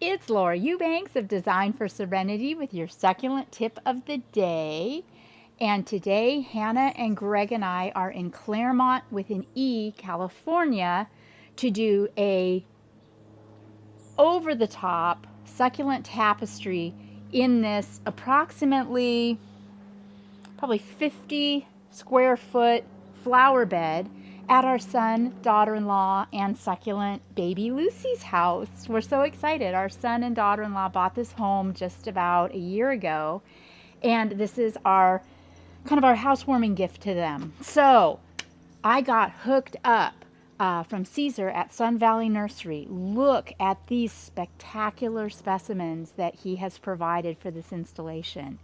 It's Laura Eubanks of Design for Serenity with your succulent tip of the day. And today, Hannah and Greg and I are in Claremont with an E, California, to do a over the top succulent tapestry in this approximately probably 50 square foot flower bed at our son, daughter-in-law, and succulent baby Lucy's house. We're so excited. Our son and daughter-in-law bought this home just about a year ago, and this is our kind of our housewarming gift to them. So I got hooked up from Caesar at Sun Valley Nursery. Look at these spectacular specimens that he has provided for this installation.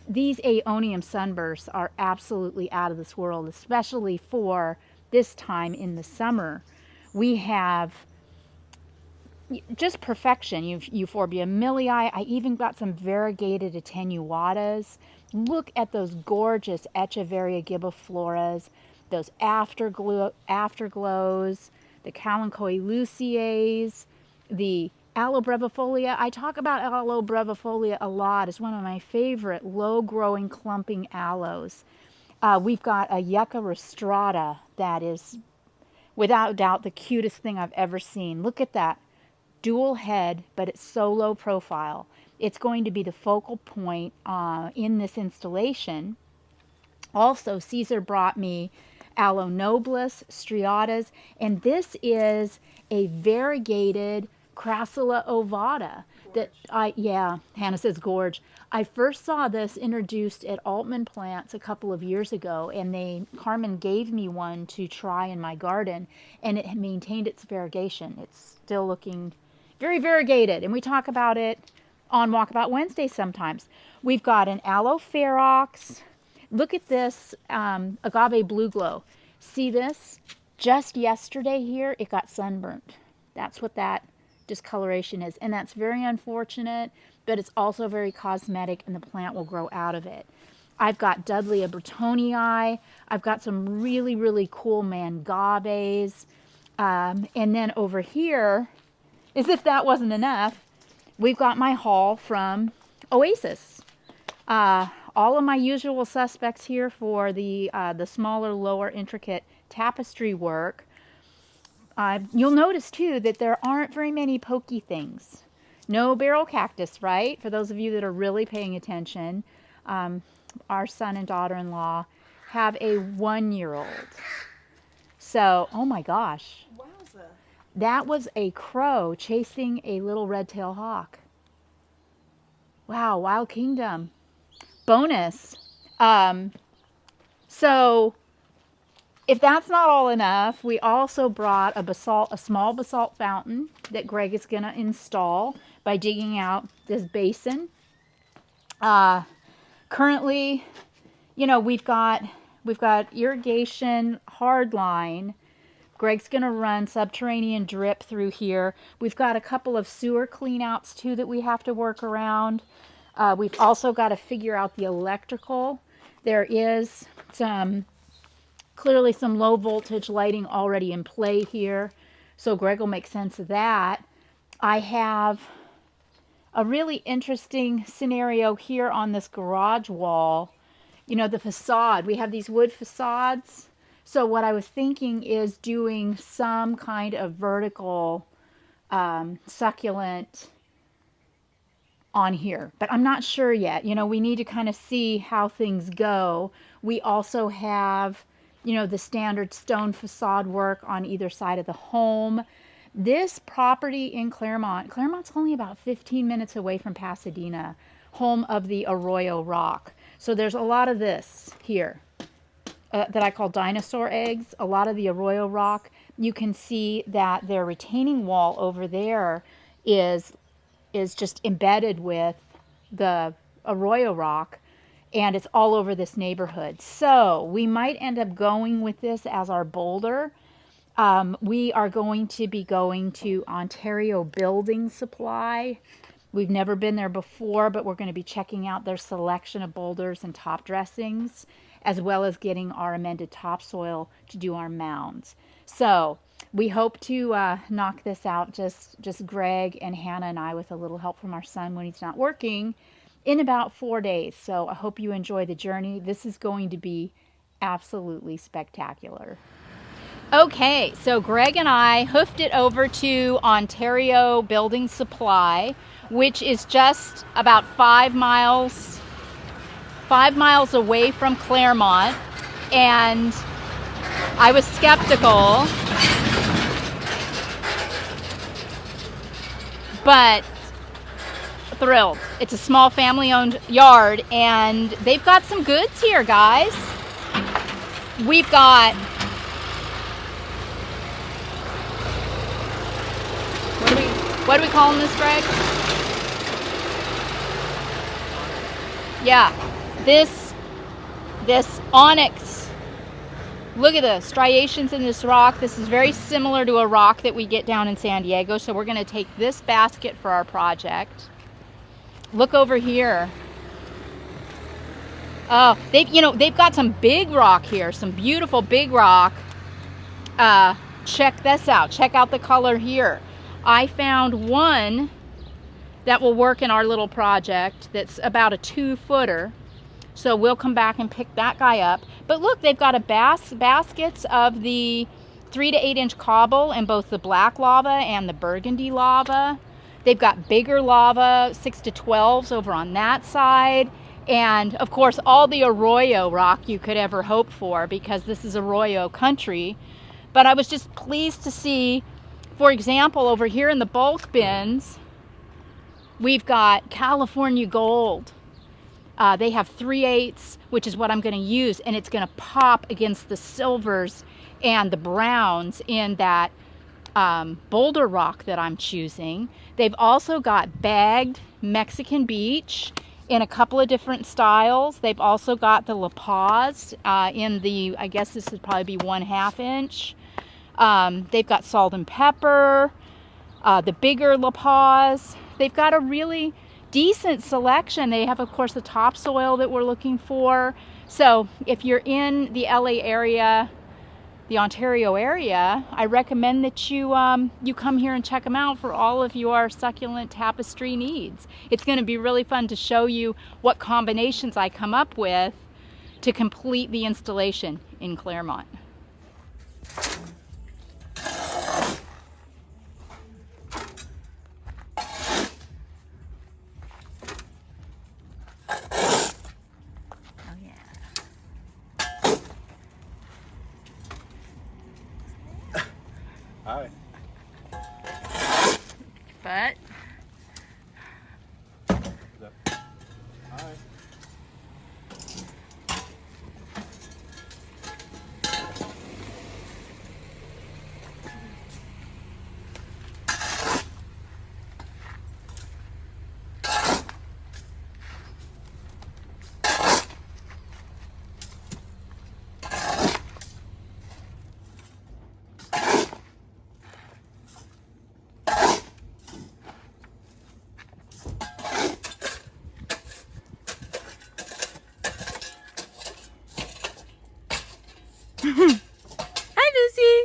These aeonium sunbursts are absolutely out of this world, especially for this time in the summer. We have just perfection. You've Euphorbia millii. I even got some variegated attenuatas. Look at those gorgeous Echeveria gibboufloras, those afterglows, the Kalanchoe luceae, the Aloe brevifolia. I talk about Aloe brevifolia a lot. It's one of my favorite low-growing clumping aloes. We've got a Yucca rostrata that is, without doubt, the cutest thing I've ever seen. Look at that. Dual head, but it's so low profile. It's going to be the focal point in this installation. Also, Caesar brought me Aloe nobilis, striatas, and this is a variegated Crassula ovata that Hannah says gorge. I first saw this introduced at Altman Plants a couple of years ago, and Carmen gave me one to try in my garden, and it maintained its variegation. It's still looking very variegated, and we talk about it on Walkabout Wednesday sometimes. We've got an Aloe ferox. Look at this agave blue glow. See this? Just yesterday here, it got sunburnt. That's what that discoloration is, and that's very unfortunate, but it's also very cosmetic, and the plant will grow out of it. I've got Dudleya bretonii. I've got some really, really cool mangaves. And then over here, as if that wasn't enough, we've got my haul from Oasis. All of my usual suspects here for the smaller, lower, intricate tapestry work. You'll notice too that there aren't very many pokey things. No barrel cactus, right? For those of you that are really paying attention, our son and daughter-in-law have a 1-year-old. So, oh my gosh. Wowza. That was a crow chasing a little red-tailed hawk. Wow, Wild Kingdom. Bonus. So if that's not all enough, we also brought a small basalt fountain that Greg is going to install by digging out this basin. Currently, we've got irrigation hardline. Greg's going to run subterranean drip through here. We've got a couple of sewer cleanouts too that we have to work around. We've also got to figure out the electrical. There is clearly some low voltage lighting already in play here, so Greg will make sense of that. I have a really interesting scenario here on this garage wall. The facade. We have these wood facades. So what I was thinking is doing some kind of vertical succulent on here, but I'm not sure yet. We need to kind of see how things go. We also have, the standard stone facade work on either side of the home. This property in Claremont's only about 15 minutes away from Pasadena, home of the Arroyo Rock. So there's a lot of this here that I call dinosaur eggs, a lot of the Arroyo Rock. You can see that their retaining wall over there is just embedded with the Arroyo Rock, and it's all over this neighborhood. So we might end up going with this as our boulder. We are going to be going to Ontario Building Supply. We've never been there before, but we're going to be checking out their selection of boulders and top dressings, as well as getting our amended topsoil to do our mounds. So We hope to knock this out, just Greg and Hannah and I, with a little help from our son when he's not working, in about 4 days. So I hope you enjoy the journey. This is going to be absolutely spectacular. Okay, so Greg and I hoofed it over to Ontario Building Supply, which is just about 5 miles away from Claremont, and I was skeptical, but thrilled. It's a small family-owned yard, and they've got some goods here, guys. We've got, what are we calling this, Greg? Yeah, this onyx. Look at the striations in this rock. This is very similar to a rock that we get down in San Diego. So we're going to take this basket for our project. Look over here. Oh, they've got some big rock here, some beautiful big rock. Check this out. Check out the color here. I found one that will work in our little project that's about a 2-footer. So we'll come back and pick that guy up. But look, they've got baskets of the 3 to 8 inch cobble in both the black lava and the burgundy lava. They've got bigger lava, 6 to 12s over on that side. And of course, all the arroyo rock you could ever hope for, because this is arroyo country. But I was just pleased to see, for example, over here in the bulk bins, we've got California gold. They have 3/8, which is what I'm going to use, and it's going to pop against the silvers and the browns in that boulder rock that I'm choosing. They've also got bagged Mexican beach in a couple of different styles. They've also got the La Paz in the, I guess this would probably be 1/2 inch. They've got salt and pepper, the bigger La Paz. They've got a really decent selection. They have, of course, the topsoil that we're looking for. So if you're in the LA area, the Ontario area, I recommend that you come here and check them out for all of your succulent tapestry needs. It's going to be really fun to show you what combinations I come up with to complete the installation in Claremont. Hi. But Hi. hi, Lucy.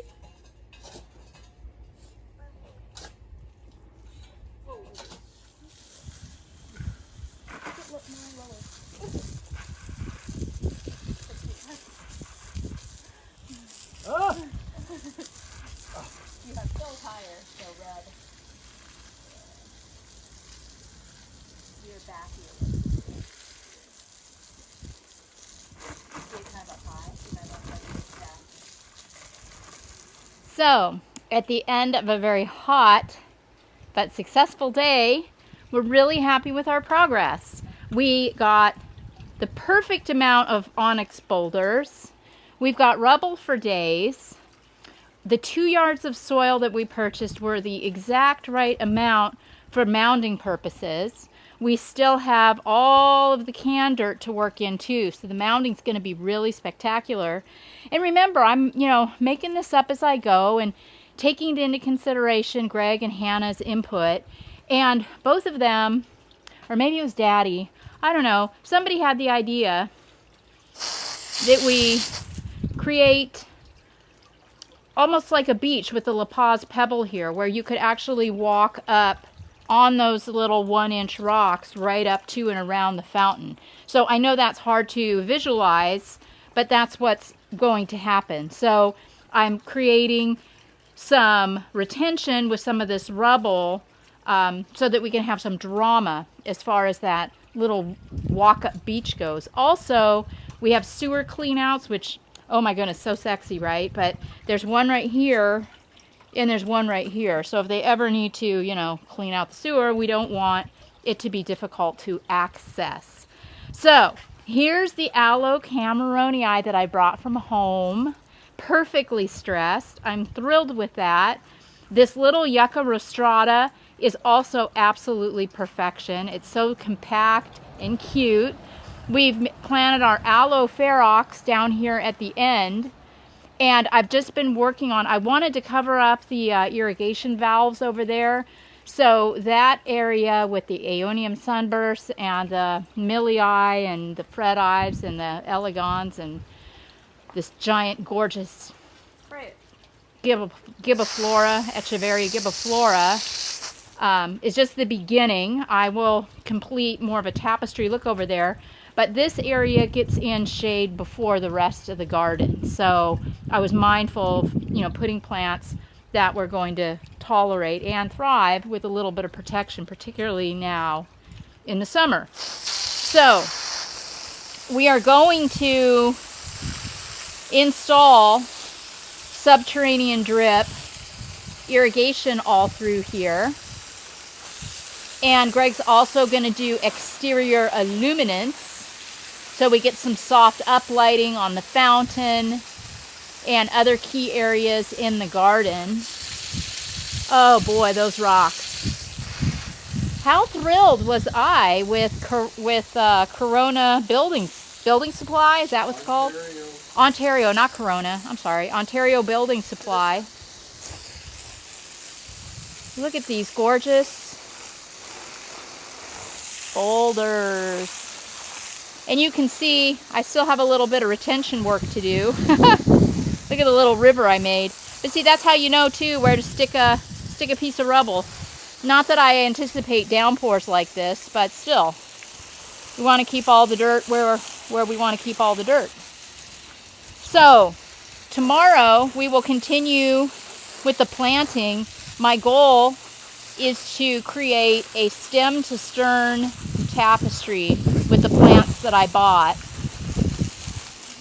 Ah! You have so higher, so red. Your back here. So, at the end of a very hot but successful day, we're really happy with our progress. We got the perfect amount of onyx boulders. We've got rubble for days. The 2 yards of soil that we purchased were the exact right amount for mounding purposes. We still have all of the can dirt to work in too, so the mounding's going to be really spectacular. And remember, I'm, making this up as I go and taking into consideration Greg and Hannah's input. And both of them, or maybe it was Daddy, I don't know, somebody had the idea that we create almost like a beach with the La Paz pebble here, where you could actually walk up on those little 1-inch rocks right up to and around the fountain. So I know that's hard to visualize, but that's what's going to happen. So I'm creating some retention with some of this rubble, so that we can have some drama as far as that little walk-up beach goes. Also, we have sewer cleanouts, which, oh my goodness, so sexy, right? But there's one right here, and there's one right here. So if they ever need to, you know, clean out the sewer, we don't want it to be difficult to access. So here's the aloe cameronii that I brought from home. Perfectly stressed. I'm thrilled with that. This little yucca rostrata is also absolutely perfection. It's so compact and cute. We've planted our aloe ferox down here at the end, and I've just been working on, I wanted to cover up the irrigation valves over there. So that area with the Aeonium sunbursts and the millii and the Fred Ives and the elegans and this giant gorgeous Gibiflora, Echeveria Gibiflora, is just the beginning. I will complete more of a tapestry look over there, but this area gets in shade before the rest of the garden. So I was mindful of, you know, putting plants that were going to tolerate and thrive with a little bit of protection, particularly now in the summer. So we are going to install subterranean drip irrigation all through here. And Greg's also going to do exterior illuminance, so we get some soft uplighting on the fountain and other key areas in the garden. Oh boy, those rocks. How thrilled was I with Corona Building Supply, is that what it's called? Ontario, not Corona, I'm sorry. Ontario Building Supply. Look at these gorgeous boulders. And you can see I still have a little bit of retention work to do. Look at the little river I made. But see, that's how you know too where to stick a piece of rubble. Not that I anticipate downpours like this, but still, we want to keep all the dirt where we want to keep all the dirt. So tomorrow we will continue with the planting. My goal is to create a stem to stern tapestry with the plants that I bought.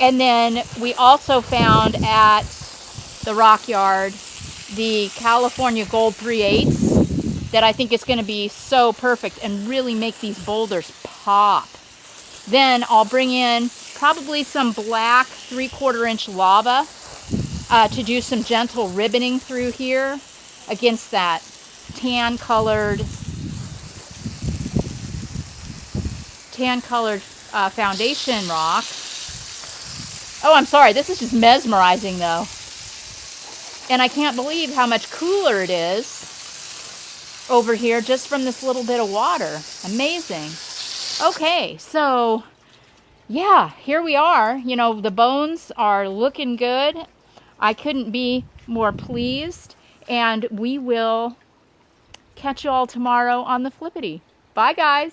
And then we also found at the Rock Yard the California Gold 3/8 that I think is going to be so perfect and really make these boulders pop. Then I'll bring in probably some black 3/4 inch lava to do some gentle ribboning through here against that tan colored foundation rock. Oh, I'm sorry, this is just mesmerizing though. And I can't believe how much cooler it is over here just from this little bit of water. Amazing. Okay, so yeah, here we are. You know, the bones are looking good. I couldn't be more pleased. And we will catch you all tomorrow on the Flippity. Bye, guys.